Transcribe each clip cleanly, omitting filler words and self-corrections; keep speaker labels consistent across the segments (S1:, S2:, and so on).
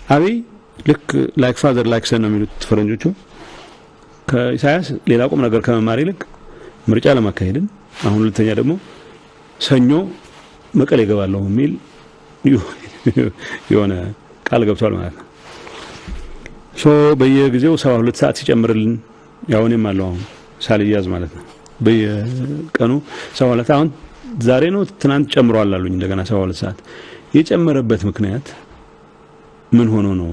S1: አብይ ልክ ላይክ ፋዘር ላይክ ሰን ነው የሚሉት ፈረንጆቹ ከኢሳያስ ሌላ ቁም ነገር ከመማር ይልቅ ምርጫ ለማካሄድን አሁን ሁለተኛ ደግሞ ሰኞ መቀሌ ይገባለሁ የሚል የሆነ ቃል ገብቷል ማለት ነው። በየጊዜው 72 ሰዓት ሲጨምርልን ያውንም አለው አሁን ሳልያዝ ማለት ነው። በየቀኑ 72 አሁን ዛሬ ነው ትናንት ጨምሯል አሉኝ እንደገና 72 ሰዓት የጨመረበት ምክንያት ምን ሆኖ ነው?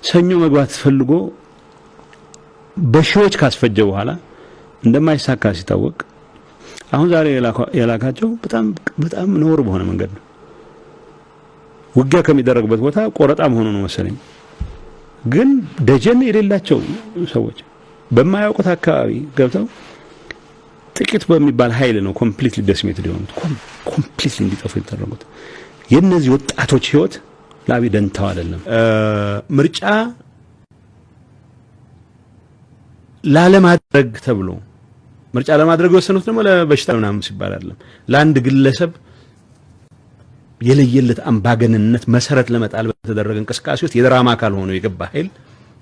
S1: ሰኞ መግባት ፈልጎ በሺዎች ካስፈጀ በኋላ እንደማይሳካ ሲታወቅ አሁን ዛሬ የላካቸው በጣም ነውር በሆነ መንገድ ነው። ውጊያ ከሚደረግበት ቦታ ቆረጣም ሆኖ ነው መሰለኝ። ግን ደጀን የሌላቸው ሰዎች በማያውቁት አካባቢ ገብተው ጥቂት በሚባል ኃይል ነው ኮምፕሊትሊ ዲስሜትድ የሆኑት ኮምፕሊትሊ እንዲጠፉ የተደረጉት። የነዚህ ወጣቶች ህይወት ለአብይ ደንታው አይደለም። ምርጫ ላለማድረግ ተብሎ ምርጫ ለማድረግ ወሰኑት ደግሞ ለበሽታ ምናምን ሲባል አይደለም። ለአንድ ግለሰብ የለየለት አምባገነንነት መሰረት ለመጣል በተደረገ እንቅስቃሴ ውስጥ የድራማ አካል ሆኖ የገባ ኃይል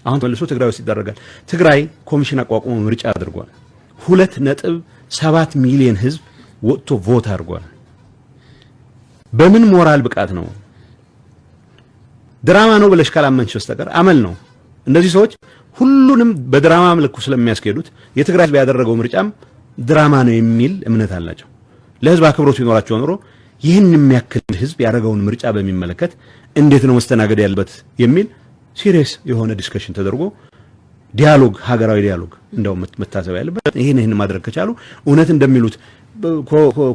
S1: አሁን ተመልሶ ትግራይ ውስጥ ይደረጋል። ትግራይ ኮሚሽን አቋቁሞ ምርጫ አድርጓል። 2.7 ሚሊዮን ህዝብ ወጥቶ ቮት አድርጓል። በምን ሞራል ብቃት ነው? ድራማ ነው ብለሽ ካላመንሽ በስተቀር አመል ነው። እነዚህ ሰዎች ሁሉንም በድራማ መልኩ ስለሚያስኬዱት የትግራይ ህዝብ ያደረገው ምርጫም ድራማ ነው የሚል እምነት አላቸው። ለህዝብ አክብሮት ቢኖራቸው ኖሮ ይህን የሚያክል ህዝብ ያደረገውን ምርጫ በሚመለከት እንዴት ነው መስተናገድ ያለበት የሚል ሲሪየስ የሆነ ዲስከሽን ተደርጎ ዲያሎግ ሀገራዊ ዲያሎግ እንደው መታሰብ ያለበት ይሄን ማድረግ ከቻሉ እውነት እንደሚሉት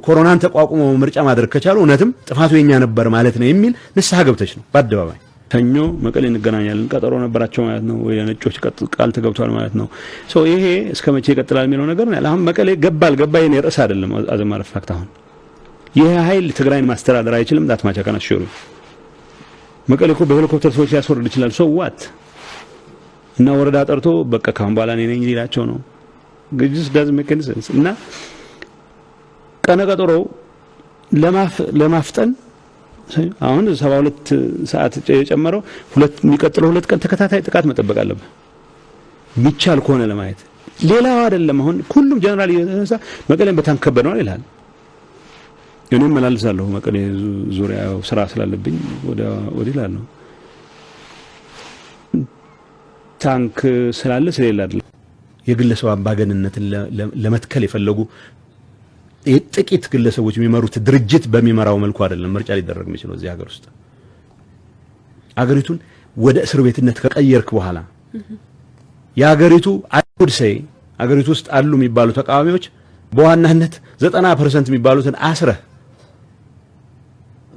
S1: ኮሮናን ተቋቁሞ ምርጫ ማድረግ ከቻሉ እውነትም ጥፋቱ የኛ ነበር ማለት ነው የሚል ንስሐ ገብተች ነው በአደባባይ ሰኞ መቀሌ እንገናኛለን ቀጠሮ ነበራቸው ማለት ነው። ወይ ነጮች ቃል ተገብቷል ማለት ነው። ይሄ እስከመቼ ይቀጥላል የሚለው ነገር ነው። አሁን መቀሌ ገባ የኔ ርዕስ አይደለም። አዘማረ ፋክት አሁን ይሄ ኃይል ትግራይን ማስተዳደር አይችልም። ዳትማቻ ካናሽሩ መቀሌ እኮ በሄሊኮፕተር ሰዎች ያስወርድ ይችላል። ዋት እና ወረዳ ጠርቶ በቃ ካሁን በኋላ እኔ ነኝ ሊላቸው ነው። ግጅስ ዳዝ ሜክ ሴንስ እና ቀነ ቀጠሮ ለማፍጠን አሁን 72 ሰዓት የጨመረው የሚቀጥለው 2 ቀን ተከታታይ ጥቃት መጠበቅ አለበት ሚቻል ከሆነ ለማየት ሌላው አይደለም። አሁን ሁሉም ጀነራል ይነሳ መቀሌን በታንክ ከበደው ይላል። እኔም መላልሳለሁ መቀሌ ዙሪያ ስራ ስላለብኝ ወደ ይላል ታንክ ስላለ ስለሌላ አይደለም። የግለሰብ አምባገነንነትን ለመትከል የፈለጉ ጥቂት ግለሰቦች የሚመሩት ድርጅት በሚመራው መልኩ አይደለም ምርጫ ሊደረግ የሚችለው እዚህ ሀገር ውስጥ። አገሪቱን ወደ እስር ቤትነት ከቀየርክ በኋላ የሀገሪቱ አይሁድ አገሪቱ ውስጥ አሉ የሚባሉ ተቃዋሚዎች በዋናነት 90% የሚባሉትን አስረህ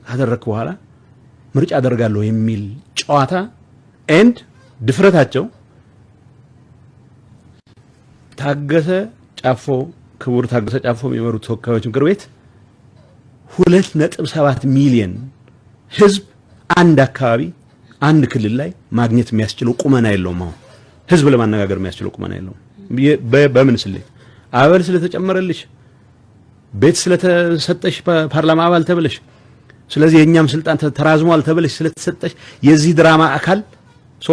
S1: ካደረክ በኋላ ምርጫ አደርጋለሁ የሚል ጨዋታ ኤንድ ድፍረታቸው ታገሰ ጫፎ ክቡር ታገሰ ጫፎ የሚመሩት ተወካዮች ምክር ቤት 2.7 ሚሊዮን ህዝብ አንድ አካባቢ አንድ ክልል ላይ ማግኘት የሚያስችለው ቁመና የለውም። አሁን ህዝብ ለማነጋገር የሚያስችለው ቁመና የለውም። በምን ስሌት አበል ስለተጨመረልሽ ቤት ስለተሰጠሽ ፓርላማ አባል ተብለሽ ስለዚህ የኛም ስልጣን ተራዝሟል ተብለሽ ስለተሰጠሽ የዚህ ድራማ አካል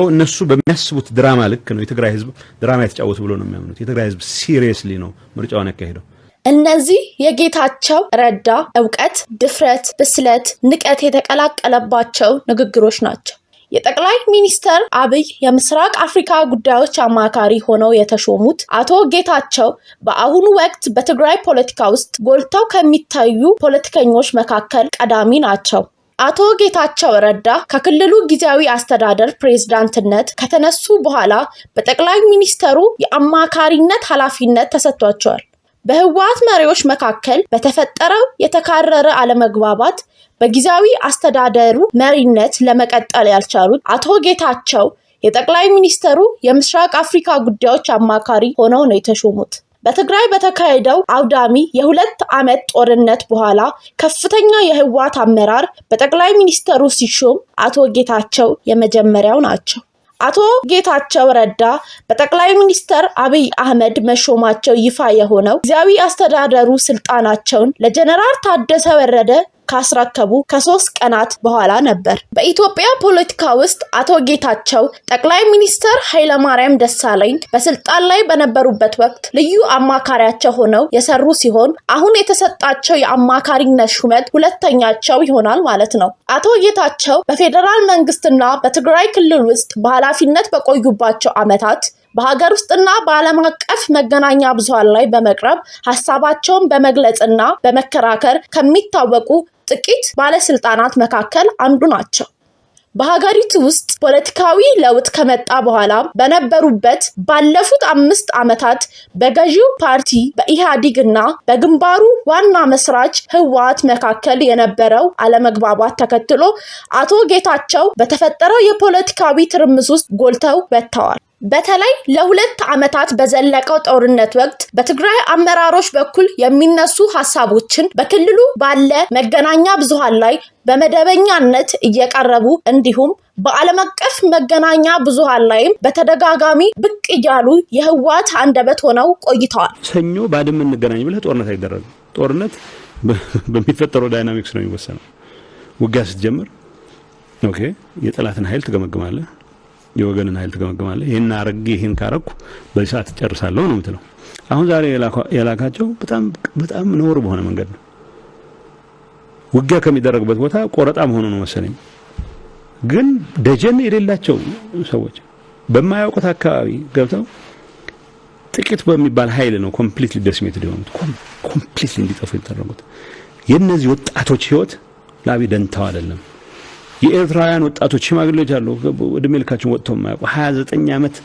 S1: እነሱ በሚያስቡት ድራማ ልክ ነው የትግራይ ህዝብ ድራማ የተጫወቱ ብሎ ነው የሚያምኑት። የትግራይ ህዝብ ሲሪየስሊ ነው ምርጫውን ያካሄደው።
S2: እነዚህ የጌታቸው ረዳ ዕውቀት፣ ድፍረት፣ ብስለት፣ ንቀት የተቀላቀለባቸው ንግግሮች ናቸው። የጠቅላይ ሚኒስትር አብይ የምስራቅ አፍሪካ ጉዳዮች አማካሪ ሆነው የተሾሙት አቶ ጌታቸው በአሁኑ ወቅት በትግራይ ፖለቲካ ውስጥ ጎልተው ከሚታዩ ፖለቲከኞች መካከል ቀዳሚ ናቸው። አቶ ጌታቸው ረዳ ከክልሉ ጊዜያዊ አስተዳደር ፕሬዝዳንትነት ከተነሱ በኋላ በጠቅላይ ሚኒስትሩ የአማካሪነት ኃላፊነት ተሰጥቷቸዋል። በህወሓት መሪዎች መካከል በተፈጠረው የተካረረ አለመግባባት በጊዜያዊ አስተዳደሩ መሪነት ለመቀጠል ያልቻሉት አቶ ጌታቸው የጠቅላይ ሚኒስትሩ የምስራቅ አፍሪካ ጉዳዮች አማካሪ ሆነው ነው የተሾሙት። በትግራይ በተካሄደው አውዳሚ የ2 ዓመት ጦርነት በኋላ ከፍተኛ የህወሓት አመራር በጠቅላይ ሚኒስትሩ ሲሾም አቶ ጌታቸው የመጀመሪያው ናቸው። አቶ ጌታቸው ረዳ በጠቅላይ ሚኒስትር አብይ አህመድ መሾማቸው ይፋ የሆነው ጊዜያዊ አስተዳደሩ ስልጣናቸውን ለጀነራል ታደሰ ወረደ ካስረከቡ ከ3 ቀናት በኋላ ነበር። በኢትዮጵያ ፖለቲካ ውስጥ አቶ ጌታቸው ጠቅላይ ሚኒስትር ኃይለማርያም ደሳለኝ በስልጣን ላይ በነበሩበት ወቅት ልዩ አማካሪያቸው ሆነው የሰሩ ሲሆን አሁን የተሰጣቸው የአማካሪነት ሹመት ሁለተኛቸው ይሆናል ማለት ነው። አቶ ጌታቸው በፌዴራል መንግስትና በትግራይ ክልል ውስጥ በኃላፊነት በቆዩባቸው ዓመታት በሀገር ውስጥና በዓለም አቀፍ መገናኛ ብዙሃን ላይ በመቅረብ ሐሳባቸውን በመግለጽና በመከራከር ከሚታወቁ ጥቂት ባለስልጣናት መካከል አንዱ ናቸው። በሀገሪቱ ውስጥ ፖለቲካዊ ለውጥ ከመጣ በኋላ በነበሩበት ባለፉት 5 ዓመታት በገዢው ፓርቲ በኢህአዴግና በግንባሩ ዋና መስራች ህወሓት መካከል የነበረው አለመግባባት ተከትሎ አቶ ጌታቸው በተፈጠረው የፖለቲካዊ ትርምስ ውስጥ ጎልተው ወጥተዋል። በተለይ ለ2 ዓመታት በዘለቀው ጦርነት ወቅት በትግራይ አመራሮች በኩል የሚነሱ ሐሳቦችን በክልሉ ባለ መገናኛ ብዙሃን ላይ በመደበኛነት እየቀረቡ እንዲሁም በዓለም አቀፍ መገናኛ ብዙሃን ላይም በተደጋጋሚ ብቅ እያሉ የህወሓት አንደበት ሆነው ቆይተዋል።
S1: ሰኞ ባድመ እንገናኝ ብለህ ጦርነት አይደረግም። ጦርነት በሚፈጠረው ዳይናሚክስ ነው የሚወሰነው። ውጊያ ስትጀምር ኦኬ የጠላትን ኃይል ትገመግማለህ፣ የወገንን ኃይል ትገመግማለህ። ይሄን አረግ ይሄን ካረኩ በዚህ ሰዓት ጨርሳለሁ ነው የምትለው። አሁን ዛሬ የላካቸው በጣም ነውር በሆነ መንገድ ነው። ውጊያ ከሚደረግበት ቦታ ቆረጣ መሆኑ ነው መሰለኝ። ግን ደጀን የሌላቸው ሰዎች በማያውቁት አካባቢ ገብተው ጥቂት በሚባል ኃይል ነው ኮምፕሊትሊ ዲስሚትድ የሆኑት፣ ኮምፕሊትሊ እንዲጠፉ የተደረጉት። የነዚህ ወጣቶች ህይወት ለአብይ ደንታው አይደለም። የኤርትራውያን ወጣቶች ሽማግሌዎች አሉ እድሜ ልካቸውን ወጥተው የማያውቁ 29 ዓመት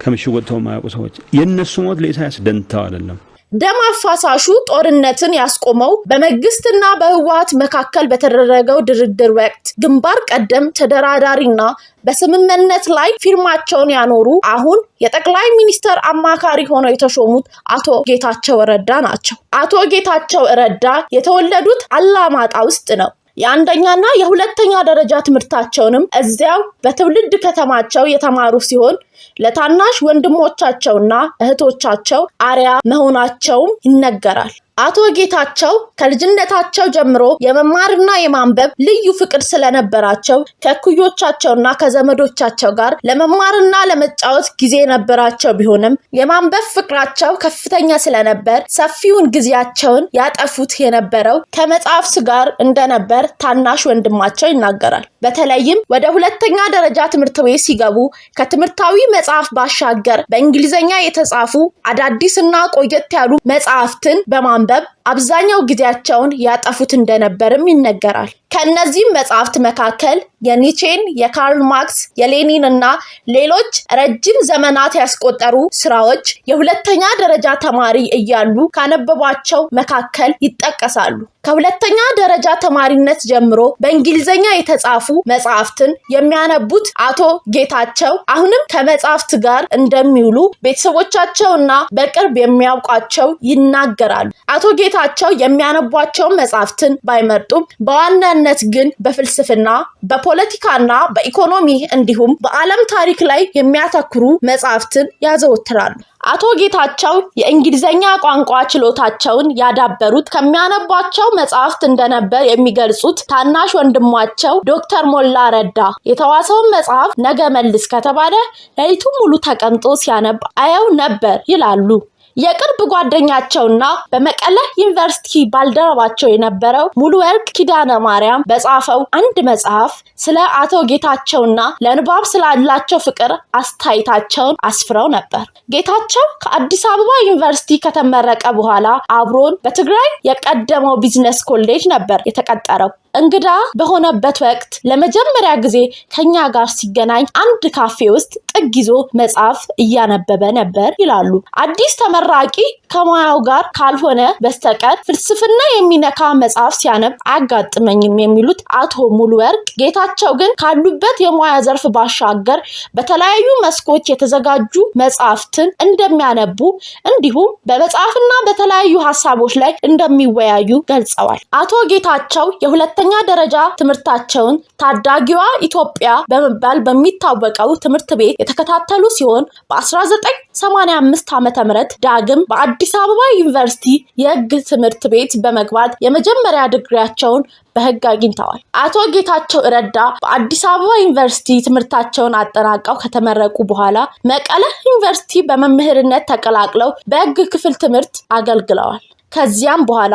S1: ከምሽግ ወጥተው የማያውቁ ሰዎች የነሱ ሞት ለኢሳያስ ደንታው አይደለም።
S2: ደም አፋሳሹ ጦርነትን ያስቆመው በመንግስትና በህወሓት መካከል በተደረገው ድርድር ወቅት ግንባር ቀደም ተደራዳሪና በስምምነት ላይ ፊርማቸውን ያኖሩ አሁን የጠቅላይ ሚኒስትር አማካሪ ሆነው የተሾሙት አቶ ጌታቸው ረዳ ናቸው። አቶ ጌታቸው ረዳ የተወለዱት አላማጣ ውስጥ ነው። የአንደኛና የሁለተኛ ደረጃ ትምህርታቸውንም እዚያው በትውልድ ከተማቸው የተማሩ ሲሆን ለታናሽ ወንድሞቻቸውና እህቶቻቸው አርያ መሆናቸውም ይነገራል። አቶ ጌታቸው ከልጅነታቸው ጀምሮ የመማርና የማንበብ ልዩ ፍቅር ስለነበራቸው ከእኩዮቻቸውና ከዘመዶቻቸው ጋር ለመማርና ለመጫወት ጊዜ ነበራቸው። ቢሆንም የማንበብ ፍቅራቸው ከፍተኛ ስለነበር ሰፊውን ጊዜያቸውን ያጠፉት የነበረው ከመጽሐፍት ጋር እንደነበር ታናሽ ወንድማቸው ይናገራል። በተለይም ወደ ሁለተኛ ደረጃ ትምህርት ቤት ሲገቡ ከትምህርታዊ መጽሐፍ ባሻገር በእንግሊዘኛ የተጻፉ አዳዲስና ቆየት ያሉ መጽሐፍትን በማንበብ አብዛኛው ጊዜያቸውን ያጠፉት እንደነበርም ይነገራል። ከነዚህ መጽሐፍት መካከል የኒቼን፣ የካርል ማርክስ፣ የሌኒን እና ሌሎች ረጅም ዘመናት ያስቆጠሩ ስራዎች የሁለተኛ ደረጃ ተማሪ እያሉ ካነበቧቸው መካከል ይጠቀሳሉ። ከሁለተኛ ደረጃ ተማሪነት ጀምሮ በእንግሊዘኛ የተጻፉ መጽሐፍትን የሚያነቡት አቶ ጌታቸው አሁንም ከመጽሐፍት ጋር እንደሚውሉ ቤተሰቦቻቸውና በቅርብ የሚያውቋቸው ይናገራሉ። አቶ ጌታቸው የሚያነቧቸው መጽሐፍትን ባይመርጡም በዋናነት ግን በፍልስፍና፣ በፖለቲካና በኢኮኖሚ እንዲሁም በዓለም ታሪክ ላይ የሚያተኩሩ መጽሐፍትን ያዘወትራሉ። አቶ ጌታቸው የእንግሊዘኛ ቋንቋ ችሎታቸውን ያዳበሩት ከሚያነቧቸው መጽሐፍት እንደነበር የሚገልጹት ታናሽ ወንድማቸው ዶክተር ሞላ ረዳ የተዋሰውን መጽሐፍ ነገ መልስ ከተባለ ሌሊቱን ሙሉ ተቀምጦ ሲያነብ አየው ነበር ይላሉ። የቅርብ ጓደኛቸውና በመቀለ ዩኒቨርሲቲ ባልደረባቸው የነበረው ሙሉወርቅ ኪዳነ ማርያም በጻፈው አንድ መጽሐፍ ስለ አቶ ጌታቸውና ለንባብ ስላላቸው ፍቅር አስተያየታቸውን አስፍረው ነበር። ጌታቸው ከአዲስ አበባ ዩኒቨርሲቲ ከተመረቀ በኋላ አብሮን በትግራይ የቀደመው ቢዝነስ ኮሌጅ ነበር የተቀጠረው። እንግዳ በሆነበት ወቅት ለመጀመሪያ ጊዜ ከኛ ጋር ሲገናኝ አንድ ካፌ ውስጥ ጥግ ይዞ መጽሐፍ እያነበበ ነበር ይላሉ። አዲስ ተመራቂ ከሙያው ጋር ካልሆነ በስተቀር ፍልስፍና የሚነካ መጽሐፍ ሲያነብ አያጋጥመኝም የሚሉት አቶ ሙሉወርቅ ጌታቸው ግን ካሉበት የሙያ ዘርፍ ባሻገር በተለያዩ መስኮች የተዘጋጁ መጽሐፍትን እንደሚያነቡ እንዲሁም በመጽሐፍና በተለያዩ ሀሳቦች ላይ እንደሚወያዩ ገልጸዋል። አቶ ጌታቸው የሁለተኛ የሁለተኛ ደረጃ ትምህርታቸውን ታዳጊዋ ኢትዮጵያ በመባል በሚታወቀው ትምህርት ቤት የተከታተሉ ሲሆን በ1985 ዓ.ም ዳግም በአዲስ አበባ ዩኒቨርሲቲ የሕግ ትምህርት ቤት በመግባት የመጀመሪያ ዲግሪያቸውን በሕግ አግኝተዋል። አቶ ጌታቸው ረዳ በአዲስ አበባ ዩኒቨርሲቲ ትምህርታቸውን አጠናቀው ከተመረቁ በኋላ መቀለ ዩኒቨርሲቲ በመምህርነት ተቀላቅለው በሕግ ክፍል ትምህርት አገልግለዋል። ከዚያም በኋላ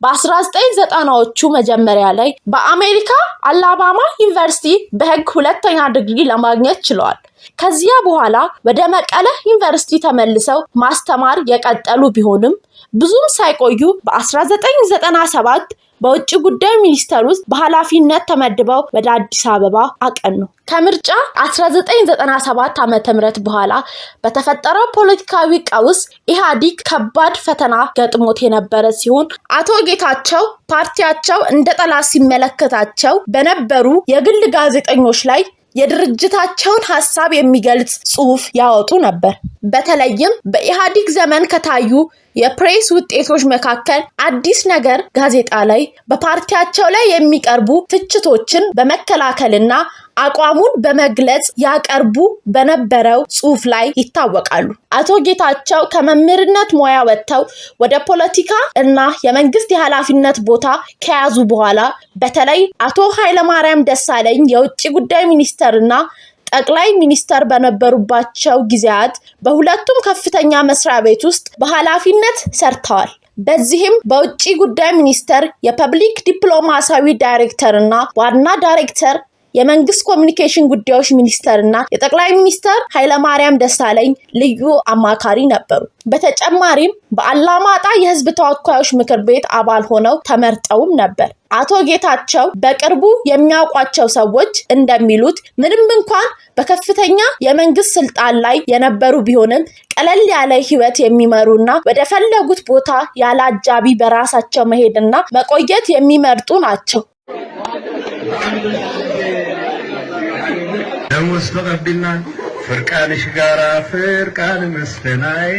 S2: በ1990ዎቹ መጀመሪያ ላይ በአሜሪካ አላባማ ዩኒቨርሲቲ በሕግ ሁለተኛ ዲግሪ ለማግኘት ችለዋል። ከዚያ በኋላ ወደ መቀለ ዩኒቨርሲቲ ተመልሰው ማስተማር የቀጠሉ ቢሆንም ብዙም ሳይቆዩ በ1997 በውጭ ጉዳይ ሚኒስቴር ውስጥ በኃላፊነት ተመድበው ወደ አዲስ አበባ አቀኑ። ከምርጫ 1997 ዓ.ም በኋላ በተፈጠረው ፖለቲካዊ ቀውስ ኢህአዲግ ከባድ ፈተና ገጥሞት የነበረ ሲሆን አቶ ጌታቸው ፓርቲያቸው እንደ ጠላት ሲመለከታቸው በነበሩ የግል ጋዜጠኞች ላይ የድርጅታቸውን ሐሳብ የሚገልጽ ጽሑፍ ያወጡ ነበር። በተለይም በኢህአዲግ ዘመን ከታዩ የፕሬስ ውጤቶች መካከል አዲስ ነገር ጋዜጣ ላይ በፓርቲያቸው ላይ የሚቀርቡ ትችቶችን በመከላከልና አቋሙን በመግለጽ ያቀርቡ በነበረው ጽሑፍ ላይ ይታወቃሉ። አቶ ጌታቸው ከመምህርነት ሙያ ወጥተው ወደ ፖለቲካ እና የመንግስት የኃላፊነት ቦታ ከያዙ በኋላ በተለይ አቶ ኃይለማርያም ደሳለኝ የውጭ ጉዳይ ሚኒስተርና ጠቅላይ ሚኒስተር በነበሩባቸው ጊዜያት በሁለቱም ከፍተኛ መስሪያ ቤት ውስጥ በኃላፊነት ሰርተዋል። በዚህም በውጭ ጉዳይ ሚኒስተር የፐብሊክ ዲፕሎማሲያዊ ዳይሬክተር እና ዋና ዳይሬክተር የመንግስት ኮሚኒኬሽን ጉዳዮች ሚኒስተርና የጠቅላይ ሚኒስተር ኃይለማርያም ደሳለኝ ልዩ አማካሪ ነበሩ። በተጨማሪም በአላማጣ የህዝብ ተወካዮች ምክር ቤት አባል ሆነው ተመርጠውም ነበር። አቶ ጌታቸው በቅርቡ የሚያውቋቸው ሰዎች እንደሚሉት ምንም እንኳን በከፍተኛ የመንግስት ስልጣን ላይ የነበሩ ቢሆንም ቀለል ያለ ህይወት የሚመሩና ወደ ፈለጉት ቦታ ያለ አጃቢ በራሳቸው መሄድና መቆየት የሚመርጡ ናቸው።
S3: ደሞስ ተቀብልና ፍርቃንሽ ጋራ ፍርቃን መስተናይ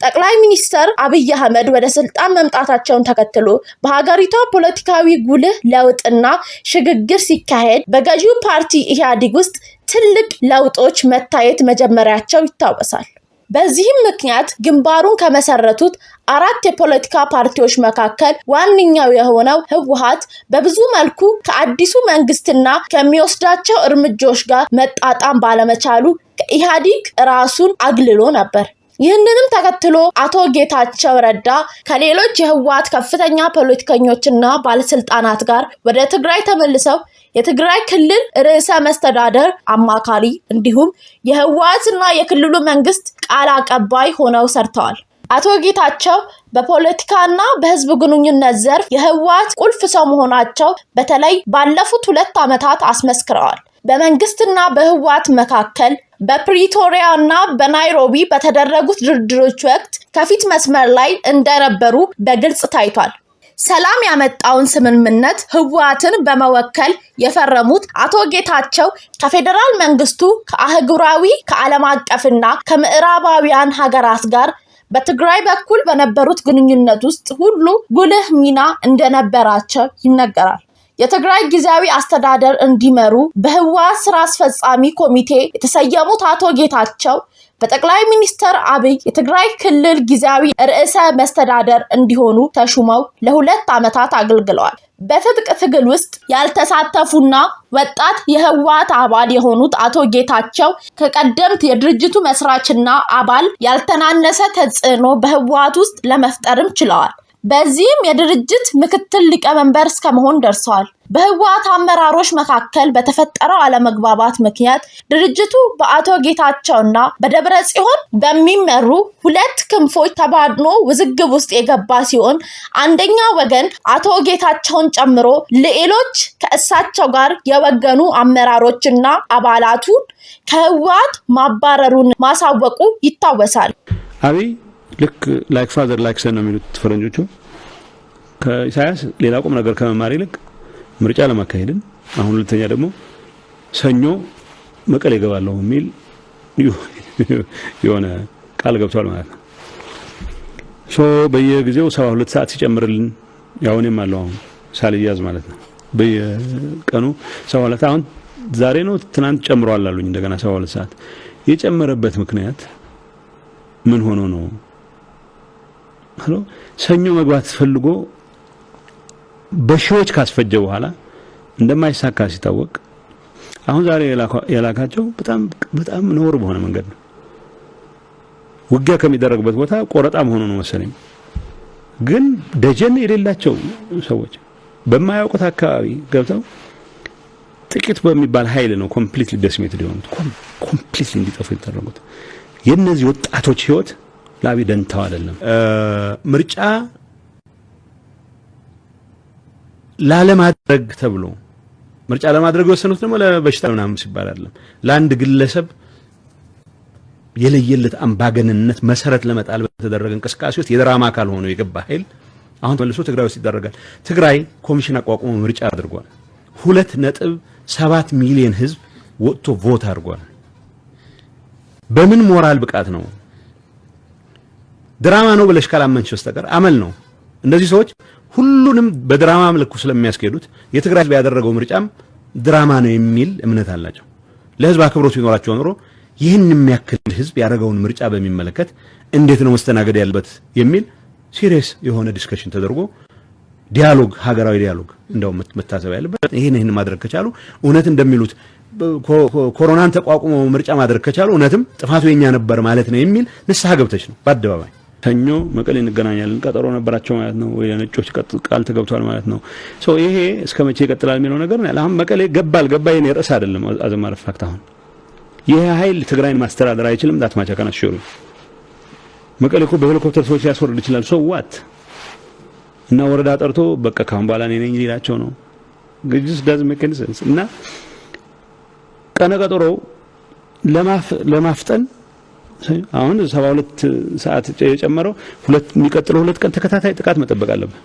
S2: ጠቅላይ ሚኒስተር አብይ አህመድ ወደ ስልጣን መምጣታቸውን ተከትሎ በሀገሪቷ ፖለቲካዊ ጉልህ ለውጥና ሽግግር ሲካሄድ በገዢው ፓርቲ ኢህአዲግ ውስጥ ትልቅ ለውጦች መታየት መጀመሪያቸው ይታወሳል። በዚህም ምክንያት ግንባሩን ከመሰረቱት 4 የፖለቲካ ፓርቲዎች መካከል ዋነኛው የሆነው ህወሓት በብዙ መልኩ ከአዲሱ መንግስትና ከሚወስዳቸው እርምጃዎች ጋር መጣጣም ባለመቻሉ ከኢህአዲግ ራሱን አግልሎ ነበር። ይህንንም ተከትሎ አቶ ጌታቸው ረዳ ከሌሎች የህወሓት ከፍተኛ ፖለቲከኞችና ባለስልጣናት ጋር ወደ ትግራይ ተመልሰው የትግራይ ክልል ርዕሰ መስተዳደር አማካሪ እንዲሁም የህወሓትና የክልሉ መንግስት ቃል አቀባይ ሆነው ሰርተዋል። አቶ ጌታቸው በፖለቲካና በህዝብ ግንኙነት ዘርፍ የህወሓት ቁልፍ ሰው መሆናቸው በተለይ ባለፉት 2 ዓመታት አስመስክረዋል። በመንግስትና በህወሓት መካከል በፕሪቶሪያና በናይሮቢ በተደረጉት ድርድሮች ወቅት ከፊት መስመር ላይ እንደነበሩ በግልጽ ታይቷል። ሰላም ያመጣውን ስምምነት ህወሓትን በመወከል የፈረሙት አቶ ጌታቸው ከፌደራል መንግስቱ ከአህጉራዊ ከዓለም አቀፍና ከምዕራባውያን ሀገራት ጋር በትግራይ በኩል በነበሩት ግንኙነት ውስጥ ሁሉ ጉልህ ሚና እንደነበራቸው ይነገራል። የትግራይ ጊዜያዊ አስተዳደር እንዲመሩ በህወሓት ስራ አስፈጻሚ ኮሚቴ የተሰየሙት አቶ ጌታቸው በጠቅላይ ሚኒስተር አብይ የትግራይ ክልል ጊዜያዊ ርዕሰ መስተዳደር እንዲሆኑ ተሹመው ለ2 ዓመታት አገልግለዋል። በትጥቅ ትግል ውስጥ ያልተሳተፉና ወጣት የህወሓት አባል የሆኑት አቶ ጌታቸው ከቀደምት የድርጅቱ መስራችና አባል ያልተናነሰ ተጽዕኖ በህወሓት ውስጥ ለመፍጠርም ችለዋል። በዚህም የድርጅት ምክትል ሊቀመንበር እስከመሆን ደርሰዋል። በህወሓት አመራሮች መካከል በተፈጠረው አለመግባባት ምክንያት ድርጅቱ በአቶ ጌታቸውና በደብረጽዮን በሚመሩ 2 ክንፎች ተባድኖ ውዝግብ ውስጥ የገባ ሲሆን አንደኛው ወገን አቶ ጌታቸውን ጨምሮ ሌሎች ከእሳቸው ጋር የወገኑ አመራሮችና አባላቱን ከህወሓት ማባረሩን ማሳወቁ ይታወሳል።
S1: አብይ ልክ ላይክ ፋዘር ላይክ ሰን ነው የሚሉት ፈረንጆቹ። ከኢሳያስ ሌላ ቁም ነገር ከመማር ይልቅ ምርጫ ለማካሄድን አሁን ሁለተኛ ደግሞ ሰኞ መቀሌ ይገባለሁ የሚል የሆነ ቃል ገብቷል ማለት ነው። በየጊዜው 72 ሰዓት ሲጨምርልን ያውንም አለው አሁን ሳልያዝ ማለት ነው። በየቀኑ 72 አሁን ዛሬ ነው ትናንት ጨምሯል አሉኝ እንደገና 72 ሰዓት። የጨመረበት ምክንያት ምን ሆኖ ነው? ሰኞ መግባት ፈልጎ በሺዎች ካስፈጀ በኋላ እንደማይሳካ ሲታወቅ አሁን ዛሬ የላካቸው በጣም ነውር በሆነ መንገድ ነው። ውጊያ ከሚደረግበት ቦታ ቆረጣ መሆኑ ነው መሰለኝ። ግን ደጀን የሌላቸው ሰዎች በማያውቁት አካባቢ ገብተው ጥቂት በሚባል ኃይል ነው ኮምፕሊትሊ ዲስሜትድ የሆኑት፣ ኮምፕሊትሊ እንዲጠፉ የተደረጉት። የነዚህ ወጣቶች ህይወት ለአብይ ደንታው አይደለም። ምርጫ ላለማድረግ ተብሎ ምርጫ ለማድረግ የወሰኑት ደግሞ ለበሽታ ምናምን ሲባል አይደለም፣ ለአንድ ግለሰብ የለየለት አምባገነንነት መሰረት ለመጣል በተደረገ እንቅስቃሴ ውስጥ የድራማ አካል ሆኖ የገባ ኃይል አሁን መልሶ ትግራይ ውስጥ ይደረጋል። ትግራይ ኮሚሽን አቋቁሞ ምርጫ አድርጓል። 2.7 ሚሊዮን ህዝብ ወጥቶ ቮት አድርጓል። በምን ሞራል ብቃት ነው? ድራማ ነው ብለሽ ካላመንሽ በስተቀር አመል ነው። እነዚህ ሰዎች ሁሉንም በድራማ መልኩ ስለሚያስኬዱት የትግራይ ህዝብ ያደረገው ምርጫም ድራማ ነው የሚል እምነት አላቸው። ለህዝብ አክብሮት ቢኖራቸው ኖሮ ይህን የሚያክል ህዝብ ያደረገውን ምርጫ በሚመለከት እንዴት ነው መስተናገድ ያለበት የሚል ሲሪየስ የሆነ ዲስከሽን ተደርጎ ዲያሎግ፣ ሀገራዊ ዲያሎግ እንደው መታሰብ ያለበት ይሄን ማድረግ ከቻሉ እውነት እንደሚሉት ኮሮናን ተቋቁሞ ምርጫ ማድረግ ከቻሉ እውነትም ጥፋቱ የኛ ነበር ማለት ነው የሚል ንስሐ ገብተች ነው በአደባባይ ሰኞ መቀሌ እንገናኛለን ቀጠሮ ነበራቸው ማለት ነው። ወይ ለነጮች ቃል ተገብቷል ማለት ነው። ይሄ እስከ መቼ ይቀጥላል የሚለው ነገር ነው። አሁን መቀሌ ገባል የኔ ርዕስ አይደለም። አዘማረ ፋክት አሁን ይሄ ኃይል ትግራይን ማስተዳደር አይችልም። ዳትማቻ ካናሽሩ መቀሌ እኮ በሄሊኮፕተር ሰዎች ያስወርድ ይችላል። ዋት እና ወረዳ ጠርቶ በቃ ካሁን በኋላ እኔ ነኝ ሊላቸው ነው። ግጅስ ዳዝ ሜክ ሴንስ እና ቀነ ቀጠሮው ለማፍጠን አሁን 72 ሰዓት የጨመረው የሚቀጥለው 2 ቀን ተከታታይ ጥቃት መጠበቅ አለበት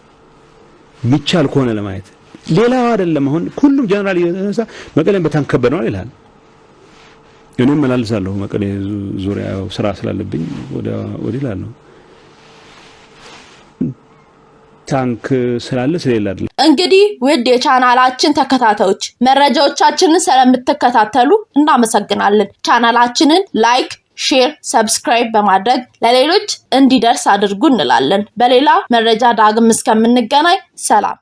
S1: ሚቻል ከሆነ ለማየት ሌላው አይደለም። አሁን ሁሉም ጀነራል እየተነሳ መቀሌን በታንክ ከበደዋል ይላል። እኔም መላልሳለሁ መቀሌ ዙሪያ ስራ ስላለብኝ ወደ ይላል ታንክ ስላለ ስለሌላ አይደለም።
S2: እንግዲህ ውድ የቻናላችን ተከታታዮች መረጃዎቻችንን ስለምትከታተሉ እናመሰግናለን። ቻናላችንን ላይክ፣ ሼር፣ ሰብስክራይብ በማድረግ ለሌሎች እንዲደርስ አድርጉ እንላለን። በሌላ መረጃ ዳግም እስከምንገናኝ ሰላም።